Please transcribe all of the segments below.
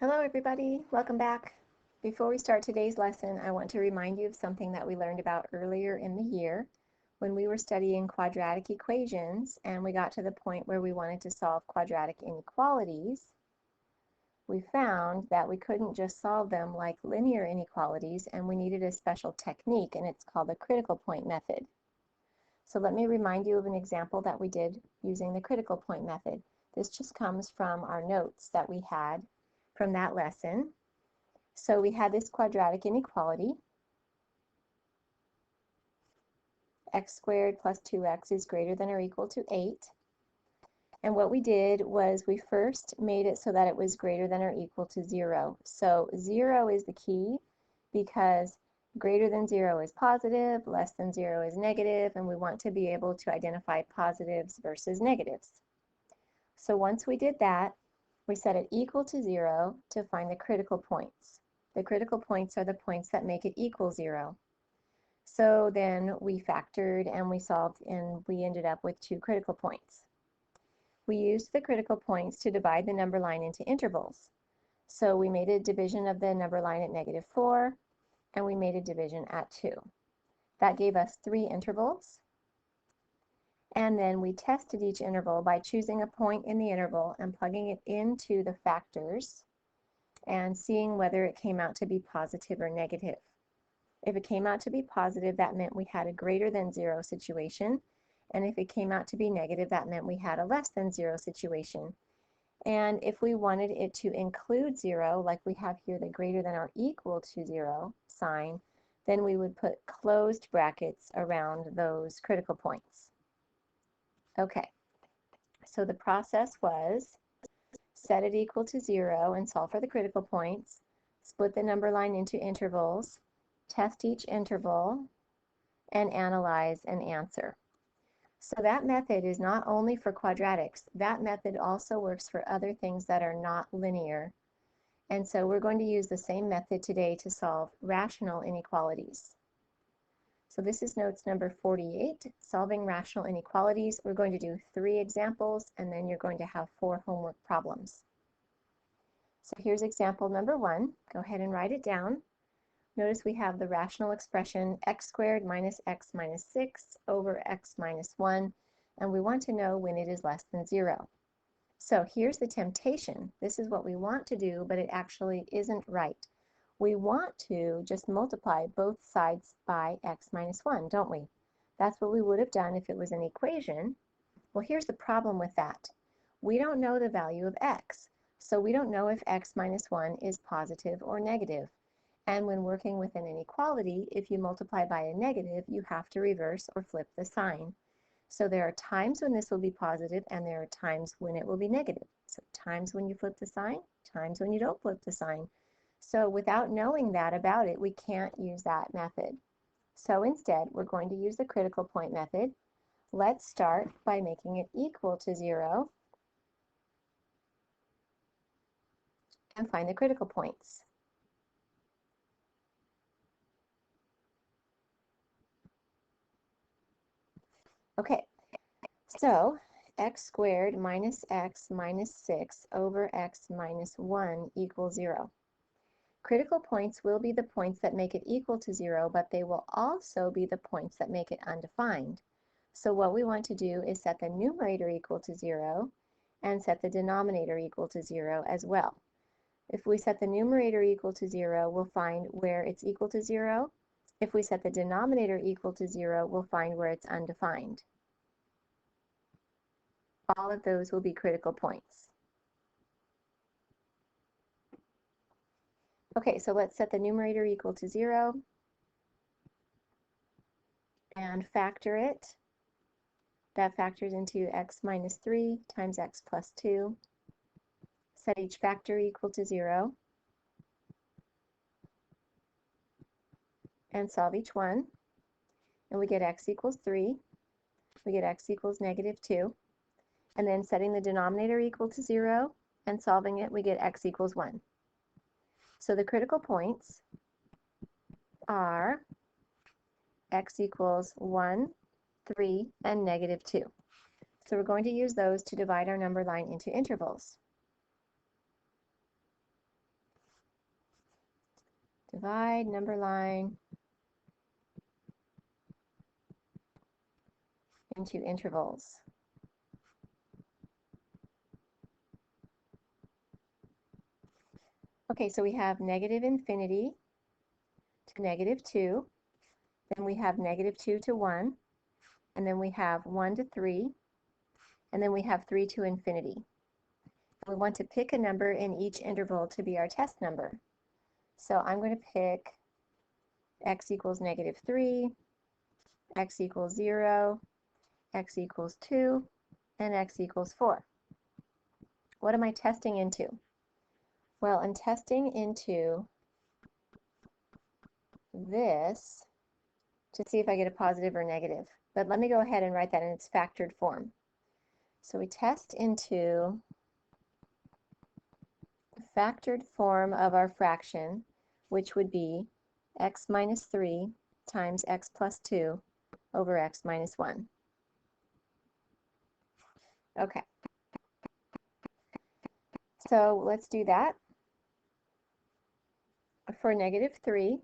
Hello everybody, welcome back. Before we start today's lesson, I want to remind you of something that we learned about earlier in the year when we were studying quadratic equations and we got to the point where we wanted to solve quadratic inequalities. We found that we couldn't just solve them like linear inequalities and we needed a special technique, and it's called the critical point method. So let me remind you of an example that we did using the critical point method. This just comes from our notes that we had from that lesson. So we had this quadratic inequality. X squared plus 2x is greater than or equal to 8. And what we did was we first made it so that it was greater than or equal to 0. So 0 is the key because greater than 0 is positive, less than 0 is negative, and we want to be able to identify positives versus negatives. So once we did that, we set it equal to 0 to find the critical points. The critical points are the points that make it equal 0. So then we factored and we solved and we ended up with 2 critical points. We used the critical points to divide the number line into intervals. So we made a division of the number line at -4 and we made a division at 2. That gave us 3 intervals. And then we tested each interval by choosing a point in the interval and plugging it into the factors and seeing whether it came out to be positive or negative. If it came out to be positive, that meant we had a greater than 0 situation. And if it came out to be negative, that meant we had a less than 0 situation. And if we wanted it to include 0, like we have here the greater than or equal to 0 sign, then we would put closed brackets around those critical points. Okay, so the process was set it equal to 0 and solve for the critical points, split the number line into intervals, test each interval, and analyze and answer. So that method is not only for quadratics, that method also works for other things that are not linear. And so we're going to use the same method today to solve rational inequalities. So this is notes number 48, solving rational inequalities. We're going to do 3 examples and then you're going to have 4 homework problems. So here's example number 1. Go ahead and write it down. Notice we have the rational expression x squared minus x minus 6 over x minus 1, and we want to know when it is less than 0. So here's the temptation. This is what we want to do, but it actually isn't right. We want to just multiply both sides by x minus 1, don't we? That's what we would have done if it was an equation. Well, here's the problem with that. We don't know the value of x, so we don't know if x minus 1 is positive or negative. And when working with an inequality, if you multiply by a negative, you have to reverse or flip the sign. So there are times when this will be positive and there are times when it will be negative. So times when you flip the sign, times when you don't flip the sign. So without knowing that about it, we can't use that method. So instead, we're going to use the critical point method. Let's start by making it equal to 0 and find the critical points. Okay, so x squared minus x minus 6 over x minus 1 equals 0. Critical points will be the points that make it equal to 0, but they will also be the points that make it undefined. So what we want to do is set the numerator equal to 0 and set the denominator equal to 0 as well. If we set the numerator equal to 0, we'll find where it's equal to 0. If we set the denominator equal to 0, we'll find where it's undefined. All of those will be critical points. Okay, so let's set the numerator equal to 0 and factor it. That factors into x minus 3 times x plus 2. Set each factor equal to 0 and solve each one. And we get x equals 3. We get x equals negative 2. And then setting the denominator equal to 0 and solving it, we get x equals 1. So the critical points are x equals 1, 3, and negative 2. So we're going to use those to divide our number line into intervals. Divide number line into intervals. Okay, so we have negative infinity to negative 2, then we have negative 2 to 1, and then we have 1 to 3, and then we have 3 to infinity. We want to pick a number in each interval to be our test number. So I'm going to pick x equals negative 3, x equals 0, x equals 2, and x equals 4. What am I testing into? Well, I'm testing into this to see if I get a positive or negative. But let me go ahead and write that in its factored form. So we test into the factored form of our fraction, which would be x minus 3 times x plus 2 over x minus 1. Okay. So let's do that. For negative 3,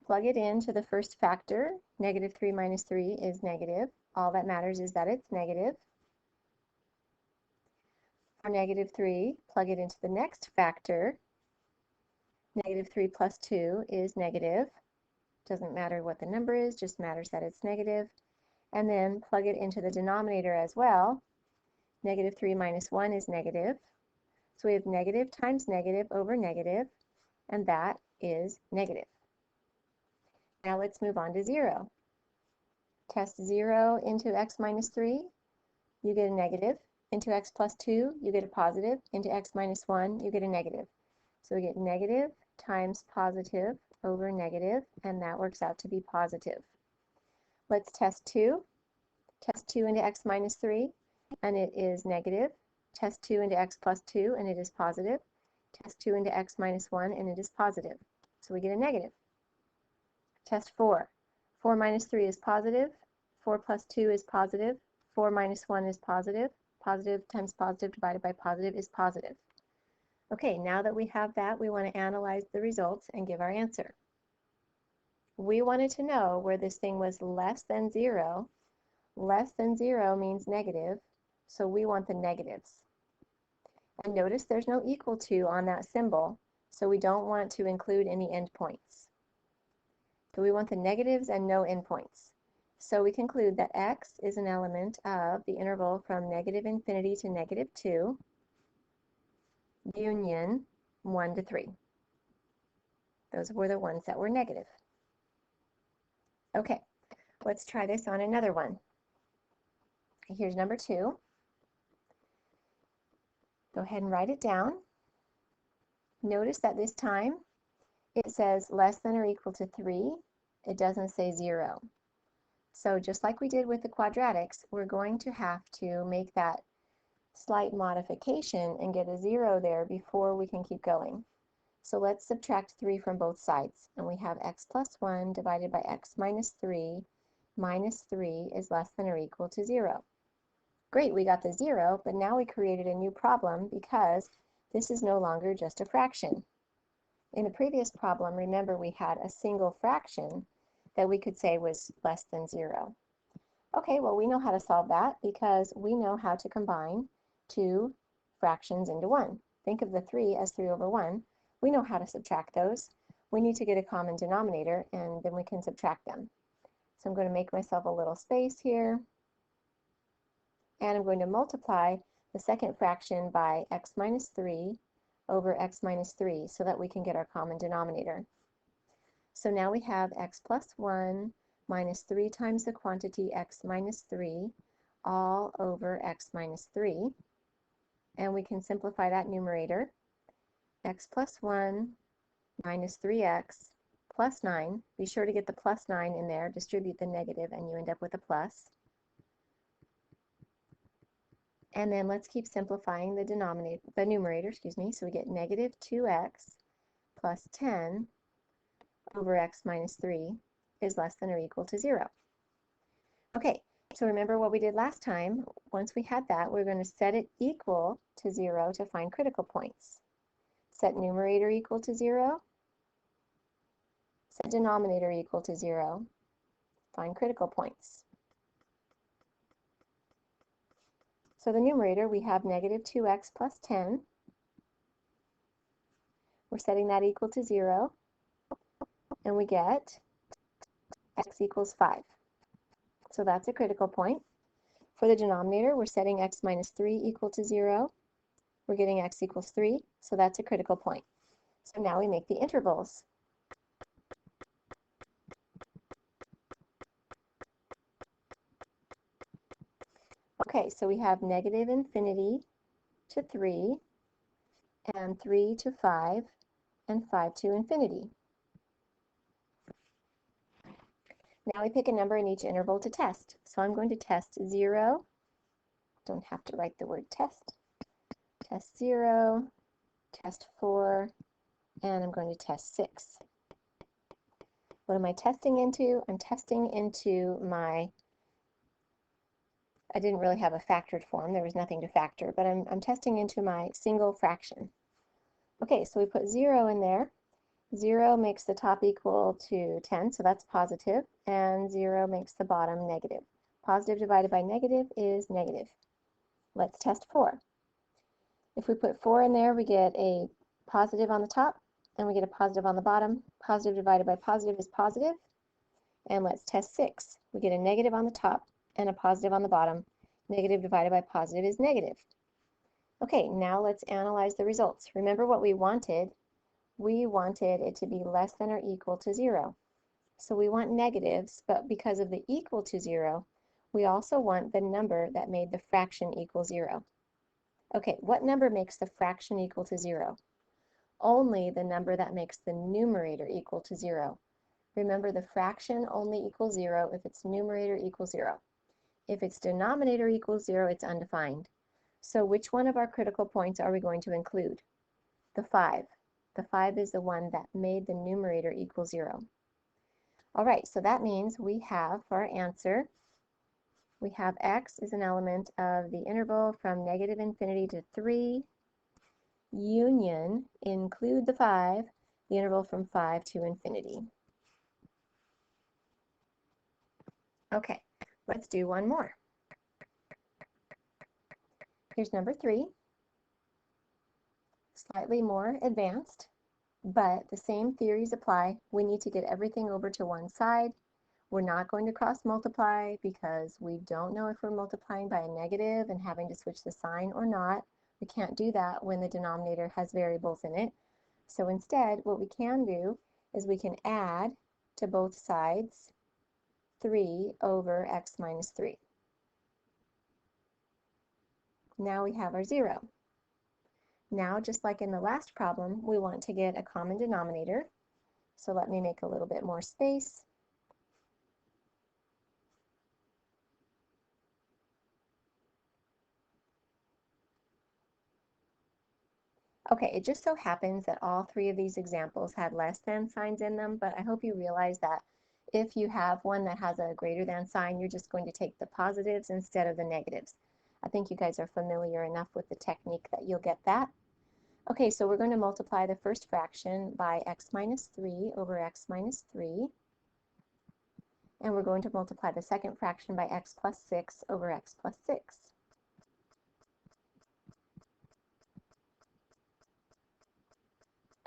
plug it into the first factor. Negative 3 minus 3 is negative. All that matters is that it's negative. For negative 3, plug it into the next factor. Negative 3 plus 2 is negative. Doesn't matter what the number is, just matters that it's negative. And then plug it into the denominator as well. Negative 3 minus 1 is negative. So we have negative times negative over negative, and that is negative. Now let's move on to 0. Test 0 into x minus 3, you get a negative. Into x plus 2, you get a positive. Into x minus 1, you get a negative. So we get negative times positive over negative, and that works out to be positive. Let's test 2. Test 2 into x minus 3, and it is negative. Test 2 into x plus 2, and it is positive. Test 2 into x minus 1, and it is positive. So we get a negative. Test 4. 4 minus 3 is positive. 4 plus 2 is positive. 4 minus 1 is positive. Positive times positive divided by positive is positive. Okay, now that we have that, we want to analyze the results and give our answer. We wanted to know where this thing was less than 0. Less than 0 means negative, so we want the negatives. And notice there's no equal to on that symbol, so we don't want to include any endpoints. So we want the negatives and no endpoints. So we conclude that x is an element of the interval from negative infinity to negative 2, union 1 to 3. Those were the ones that were negative. Okay, let's try this on another one. Here's number 2. Go ahead and write it down. Notice that this time it says less than or equal to 3. It doesn't say 0. So just like we did with the quadratics, we're going to have to make that slight modification and get a 0 there before we can keep going. So let's subtract 3 from both sides, and we have x plus 1 divided by x minus 3 minus 3 is less than or equal to 0. Great, we got the 0, but now we created a new problem because this is no longer just a fraction. In the previous problem, remember we had a single fraction that we could say was less than 0. Okay, well we know how to solve that because we know how to combine two fractions into one. Think of the 3 as 3 over 1. We know how to subtract those. We need to get a common denominator and then we can subtract them. So I'm going to make myself a little space here. And I'm going to multiply the second fraction by x minus 3 over x minus 3 so that we can get our common denominator. So now we have x plus 1 minus 3 times the quantity x minus 3 all over x minus 3. And we can simplify that numerator. X plus 1 minus 3x plus 9. Be sure to get the plus 9 in there. Distribute the negative and you end up with a plus. And then let's keep simplifying the numerator, so we get negative 2x plus 10 over x minus 3 is less than or equal to 0. Okay, so remember what we did last time. Once we had that, we're going to set it equal to 0 to find critical points. Set numerator equal to 0, set denominator equal to 0, find critical points. So the numerator, we have negative 2x plus 10. We're setting that equal to 0, and we get x equals 5. So that's a critical point. For the denominator, we're setting x minus 3 equal to 0. We're getting x equals 3, so that's a critical point. So now we make the intervals. Okay, so we have negative infinity to 3, and 3 to 5, and 5 to infinity. Now we pick a number in each interval to test. So I'm going to test 0. Don't have to write the word test. Test 0, test 4, and I'm going to test 6. What am I testing into? I'm testing into my, I didn't really have a factored form. There was nothing to factor, but I'm testing into my single fraction. Okay, so we put 0 in there. 0 makes the top equal to 10, so that's positive, and 0 makes the bottom negative. Positive divided by negative is negative. Let's test 4. If we put 4 in there, we get a positive on the top, and we get a positive on the bottom. Positive divided by positive is positive. And let's test 6. We get a negative on the top and a positive on the bottom. Negative divided by positive is negative. Okay, now let's analyze the results. Remember what we wanted? We wanted it to be less than or equal to 0. So we want negatives, but because of the equal to 0, we also want the number that made the fraction equal 0. Okay, what number makes the fraction equal to 0? Only the number that makes the numerator equal to 0. Remember, the fraction only equals 0 if its numerator equals 0. If its denominator equals 0, it's undefined. So which one of our critical points are we going to include? The 5. The 5 is the one that made the numerator equal 0. All right, so that means we have, for our answer, we have x is an element of the interval from negative infinity to 3, union, include the 5, the interval from 5 to infinity. Okay, let's do one more. Here's number 3. Slightly more advanced, but the same theories apply. We need to get everything over to one side. We're not going to cross multiply because we don't know if we're multiplying by a negative and having to switch the sign or not. We can't do that when the denominator has variables in it. So instead, what we can do is we can add to both sides 3 over x minus 3. Now we have our 0. Now, just like in the last problem, we want to get a common denominator. So let me make a little bit more space. Okay, it just so happens that all 3 of these examples had less than signs in them, but I hope you realize that if you have one that has a greater than sign, you're just going to take the positives instead of the negatives. I think you guys are familiar enough with the technique that you'll get that. Okay, so we're going to multiply the first fraction by x minus 3 over x minus 3. And we're going to multiply the second fraction by x plus 6 over x plus 6.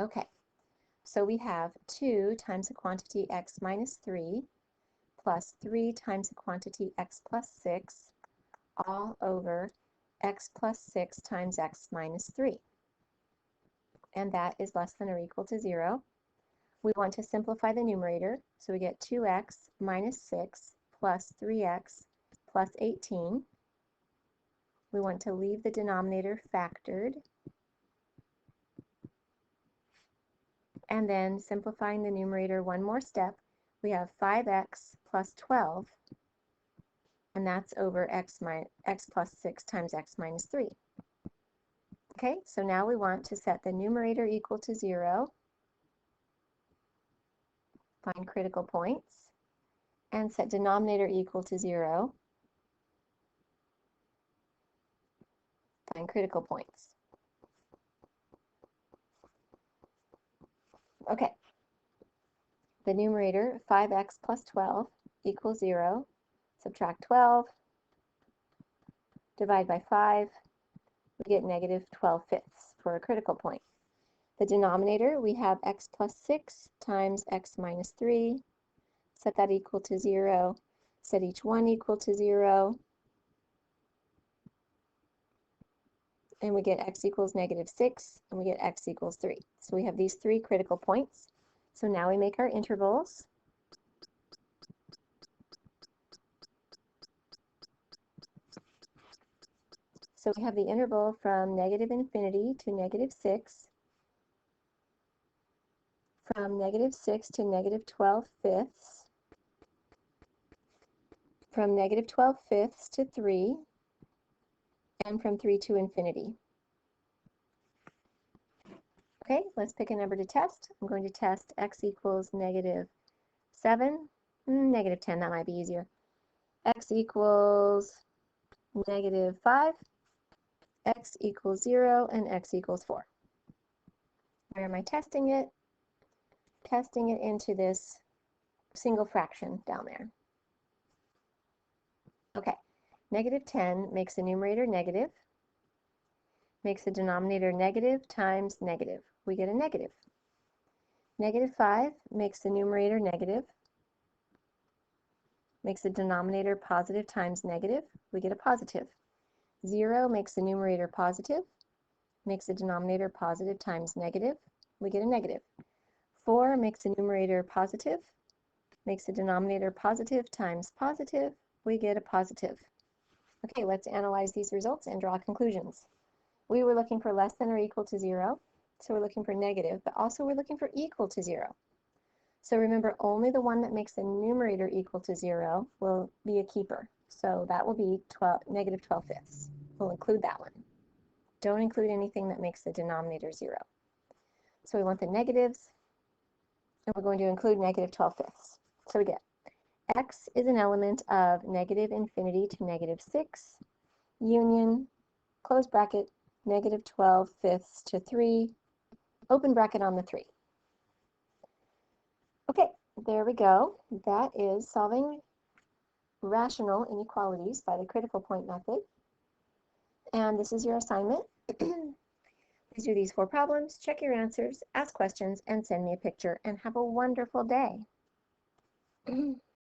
Okay, so we have 2 times the quantity x minus 3 plus 3 times the quantity x plus 6 all over x plus 6 times x minus 3. And that is less than or equal to 0. We want to simplify the numerator, so we get 2x minus 6 plus 3x plus 18. We want to leave the denominator factored. And then simplifying the numerator one more step, we have 5x plus 12, and that's over x plus 6 times x minus 3. Okay, so now we want to set the numerator equal to 0, find critical points, and set denominator equal to 0, find critical points. Okay, the numerator 5x plus 12 equals 0. Subtract 12, divide by 5, we get negative 12/5 for a critical point. The denominator, we have x plus 6 times x minus 3. Set that equal to 0. Set each one equal to 0. And we get x equals negative 6, and we get x equals 3. So we have these three critical points. So now we make our intervals. So we have the interval from negative infinity to negative 6, from negative 6 to negative 12/5, from negative 12/5 to 3, and from 3 to infinity. Okay, let's pick a number to test. I'm going to test x equals negative 7, negative 10, that might be easier. X equals negative 5, x equals 0, and x equals 4. Where am I testing it? Testing it into this single fraction down there. Okay, negative 10 makes the numerator negative, makes the denominator negative times negative. We get a negative. Negative 5 makes the numerator negative, makes the denominator positive times negative. We get a positive. 0 makes the numerator positive, makes the denominator positive times negative. We get a negative. 4 makes the numerator positive, makes the denominator positive times positive. We get a positive. Okay, let's analyze these results and draw conclusions. We were looking for less than or equal to 0, so we're looking for negative, but also we're looking for equal to 0. So remember, only the one that makes the numerator equal to 0 will be a keeper. So that will be negative 12/5. We'll include that one. Don't include anything that makes the denominator 0. So we want the negatives, and we're going to include negative 12/5. So we get x is an element of negative infinity to negative 6, union, close bracket, negative 12/5 to 3, open bracket on the 3. Okay, there we go. That is solving rational inequalities by the critical point method. And this is your assignment. Please do these 4 problems, check your answers, ask questions, and send me a picture, and have a wonderful day.